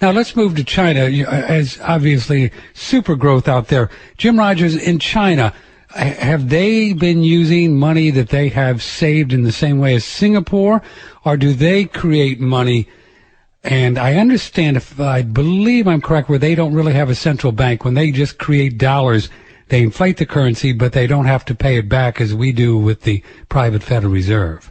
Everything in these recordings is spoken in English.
Now let's move to China, as obviously super growth out there. Jim Rogers, in China, have they been using money that they have saved in the same way as Singapore, or do they create money? And I understand, if I believe I'm correct, where they don't really have a central bank. When they just create dollars, they inflate the currency, but they don't have to pay it back as we do with the private Federal Reserve.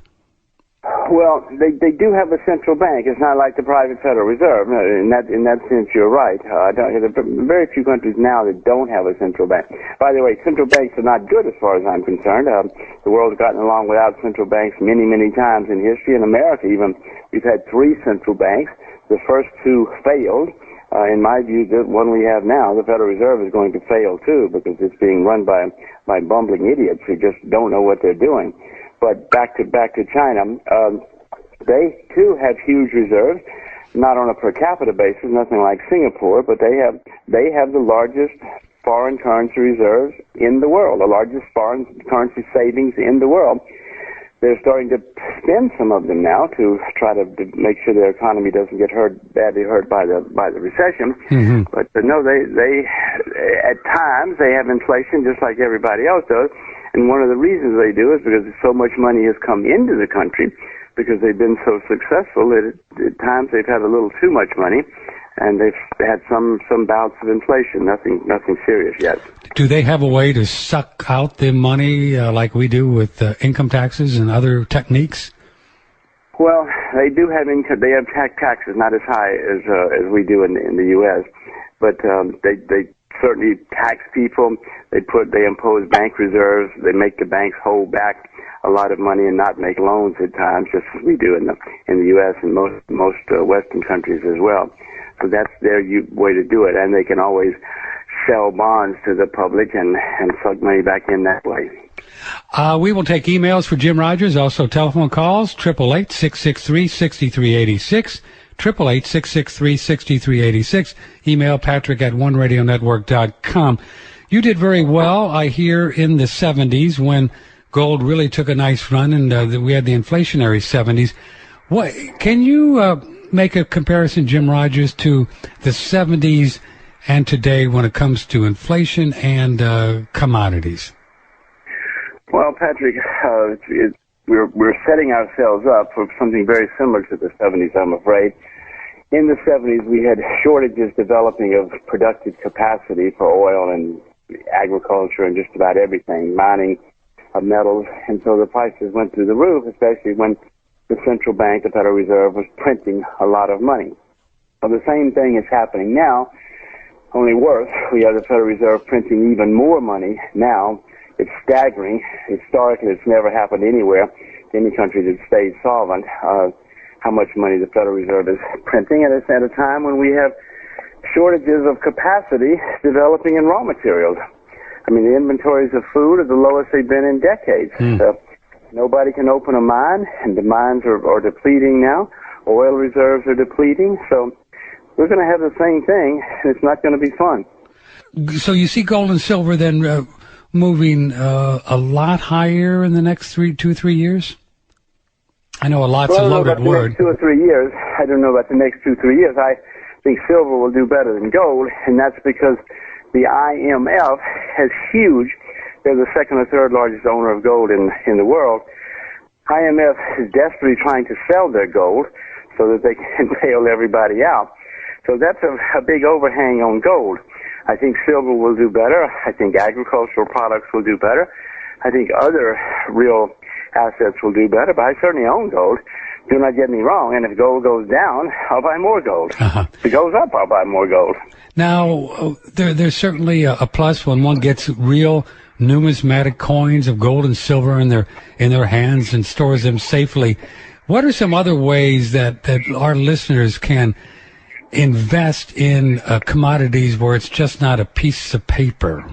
Well, they do have a central bank. It's not like the private Federal Reserve. In that sense, you're right. There are very few countries now that don't have a central bank. By the way, central banks are not good as far as I'm concerned. The world's gotten along without central banks many, many times in history. In America, even, we've had 3 central banks. The first 2 failed. In my view, the one we have now, the Federal Reserve, is going to fail too, because it's being run by bumbling idiots who just don't know what they're doing. But back to China, they too have huge reserves, not on a per capita basis, nothing like Singapore, but they have the largest foreign currency reserves in the world, the largest foreign currency savings in the world. They're starting to spend some of them now to try to make sure their economy doesn't get badly hurt by the recession. Mm-hmm. But no, they at times they have inflation just like everybody else does. And one of the reasons they do is because so much money has come into the country, because they've been so successful that at times they've had a little too much money, and they've had some bouts of inflation. Nothing serious yet. Do they have a way to suck out the money like we do with income taxes and other techniques? Well, they do have income. They have taxes not as high as we do in the U.S., but they certainly tax people. They impose bank reserves. They make the banks hold back a lot of money and not make loans at times, just as we do in the U.S. and most Western countries as well. So that's their way to do it, and they can always sell bonds to the public and suck money back in that way. We will take emails for Jim Rogers, also telephone calls, 888-663-6386, 888-663-6386. Email patrick@oneradionetwork.com. You did very well, I hear, in the 70s when gold really took a nice run and we had the inflationary 70s. What can you make a comparison, Jim Rogers, to the 70s and today when it comes to inflation and commodities? Well, Patrick, we're setting ourselves up for something very similar to the 70s, I'm afraid. In the 70s, we had shortages developing of productive capacity for oil and agriculture and just about everything, mining of metals, and so the prices went through the roof, especially when the central bank, the Federal Reserve, was printing a lot of money. Well, the same thing is happening now, only worse. We have the Federal Reserve printing even more money now. It's staggering. Historically, it's never happened anywhere, any country that stayed solvent, how much money the Federal Reserve is printing, and it's at a time when we have shortages of capacity developing in raw materials. I mean, the inventories of food are the lowest they've been in decades. Nobody can open a mine, and the mines are depleting now. Oil reserves are depleting, so we're going to have the same thing, and it's not going to be fun. So you see gold and silver then moving a lot higher in the next 2 or 3 years? I know a lot's a loaded word. 2 or 3 years. I don't know about the next 2 or 3 years. I think silver will do better than gold, and that's because the IMF has huge. They're the second or third largest owner of gold in the world. IMF is desperately trying to sell their gold so that they can bail everybody out. So that's a big overhang on gold. I think silver will do better. I think agricultural products will do better. I think other real assets will do better, but I certainly own gold. Do not get me wrong, and if gold goes down, I'll buy more gold. If it goes up, I'll buy more gold. Now, there's certainly a plus when one gets real numismatic coins of gold and silver in their hands and stores them safely. What are some other ways that our listeners can invest in commodities where it's just not a piece of paper?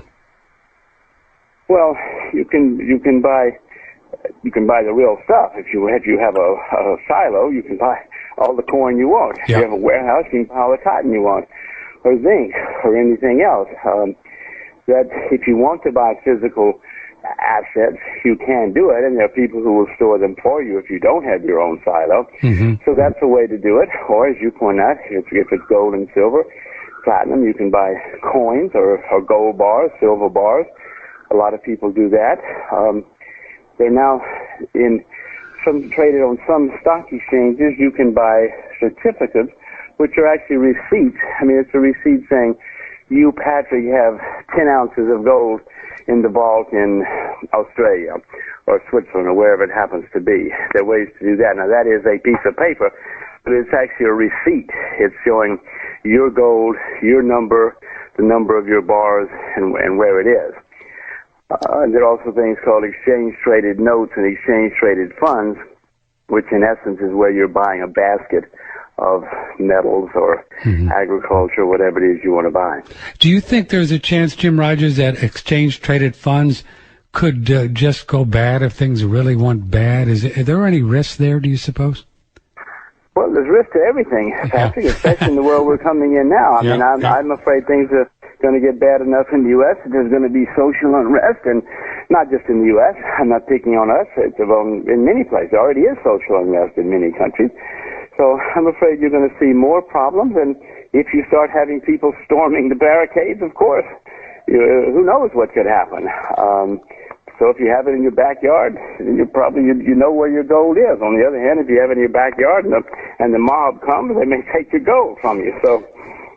Well, you can buy the real stuff. If you have a silo, you can buy all the coin you want. If you have a warehouse, you can buy all the cotton you want, or zinc, or anything else. That if you want to buy physical assets, you can do it, and there are people who will store them for you if you don't have your own silo. So that's a way to do it. Or, as you point out, if it's gold and silver, platinum, you can buy coins or gold bars, silver bars. A lot of people do that. They're now traded on some stock exchanges. You can buy certificates, which are actually receipts. I mean, it's a receipt saying, you, Patrick, have 10 ounces of gold in the vault in Australia or Switzerland or wherever it happens to be. There are ways to do that. Now, that is a piece of paper, but it's actually a receipt. It's showing your gold, your number, the number of your bars, and where it is. And there are also things called exchange-traded notes and exchange-traded funds, which in essence is where you're buying a basket of metals or agriculture, whatever it is you want to buy. Do you think there's a chance, Jim Rogers, that exchange-traded funds could just go bad if things really went bad? Are there any risks there, do you suppose? Well, there's risk to everything, Patrick, especially in the world we're coming in now. I mean, I'm afraid things are going to get bad enough in the U.S. that there's going to be social unrest, and not just in the U.S. I'm not picking on us. It's in many places. There already is social unrest in many countries. So I'm afraid you're going to see more problems, and if you start having people storming the barricades, of course, who knows what could happen. So if you have it in your backyard, you know where your gold is. On the other hand, if you have it in your backyard and the mob comes, they may take your gold from you. So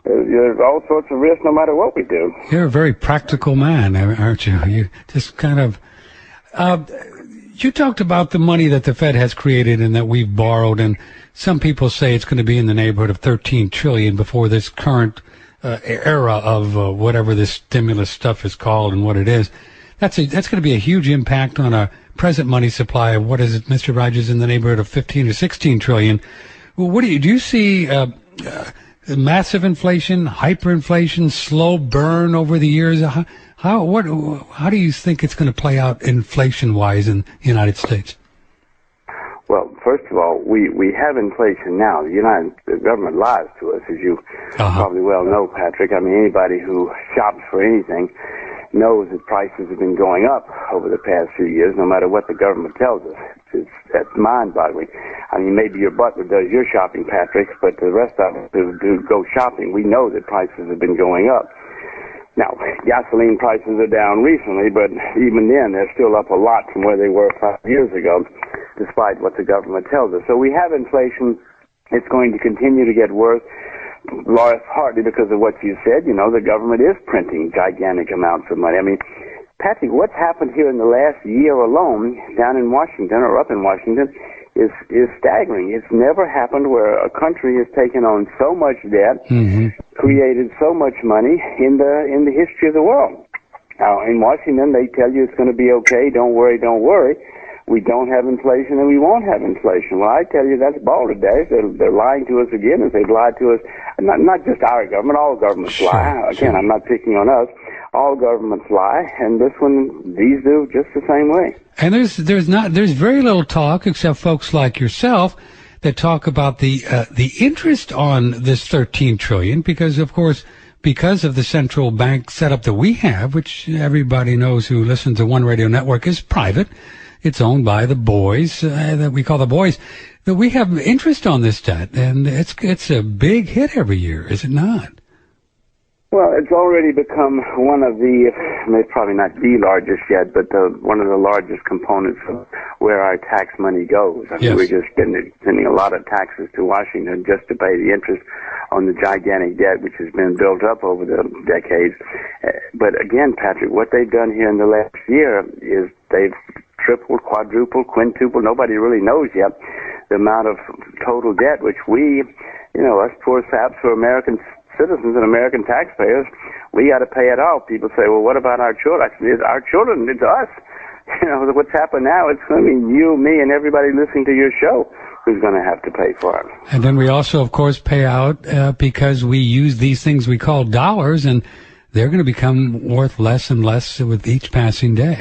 there's all sorts of risks no matter what we do. You're a very practical man, aren't you? You just kind of... you talked about the money that the Fed has created and that we've borrowed, and some people say it's going to be in the neighborhood of $13 trillion before this current era of whatever this stimulus stuff is called and what it is. That's going to be a huge impact on our present money supply of, what is it, Mr. Rogers, in the neighborhood of 15 to 16 trillion. Well, do you see massive inflation, hyperinflation, slow burn over the years? How do you think it's going to play out inflation-wise in the United States? Well, first of all, we have inflation now. The government lies to us, as you probably well know, Patrick. I mean, anybody who shops for anything knows that prices have been going up over the past few years, no matter what the government tells us. That's mind-boggling. I mean, maybe your butler does your shopping, Patrick, but the rest of us who do go shopping, we know that prices have been going up. Now, gasoline prices are down recently, but even then, they're still up a lot from where they were 5 years ago, despite what the government tells us. So we have inflation. It's going to continue to get worse, partly because of what you said. You know, the government is printing gigantic amounts of money. I mean, Patrick, what's happened here in the last year alone down in Washington or up in Washington is staggering. It's never happened where a country has taken on so much debt, created so much money in the history of the world. Now, in Washington, they tell you it's going to be okay. Don't worry, don't worry. We don't have inflation and we won't have inflation. Well, I tell you, that's balderdash. They're lying to us again, as they've lied to us. Not just our government, all governments lie. Again, I'm not picking on us. All governments lie, and these do just the same way. And there's very little talk, except folks like yourself, that talk about the interest on this $13 trillion, because of course, because of the central bank setup that we have, which everybody knows who listens to One Radio Network is private. It's owned by the boys that we call the boys. That we have interest on this debt, and it's a big hit every year, is it not? Well, it's already become one of the, probably not the largest yet, but one of the largest components of where our tax money goes. I mean, we're just sending a lot of taxes to Washington just to pay the interest on the gigantic debt which has been built up over the decades. But again, Patrick, what they've done here in the last year is they've tripled, quadrupled, quintupled. Nobody really knows yet the amount of total debt which we, us poor saps who are American citizens and American taxpayers, we got to pay it off. People say, well, what about our children? I said, it's our children, it's us. What's happened now, it's going to be you, me, and everybody listening to your show who's going to have to pay for it. And then we also, of course, pay out because we use these things we call dollars, and they're going to become worth less and less with each passing day.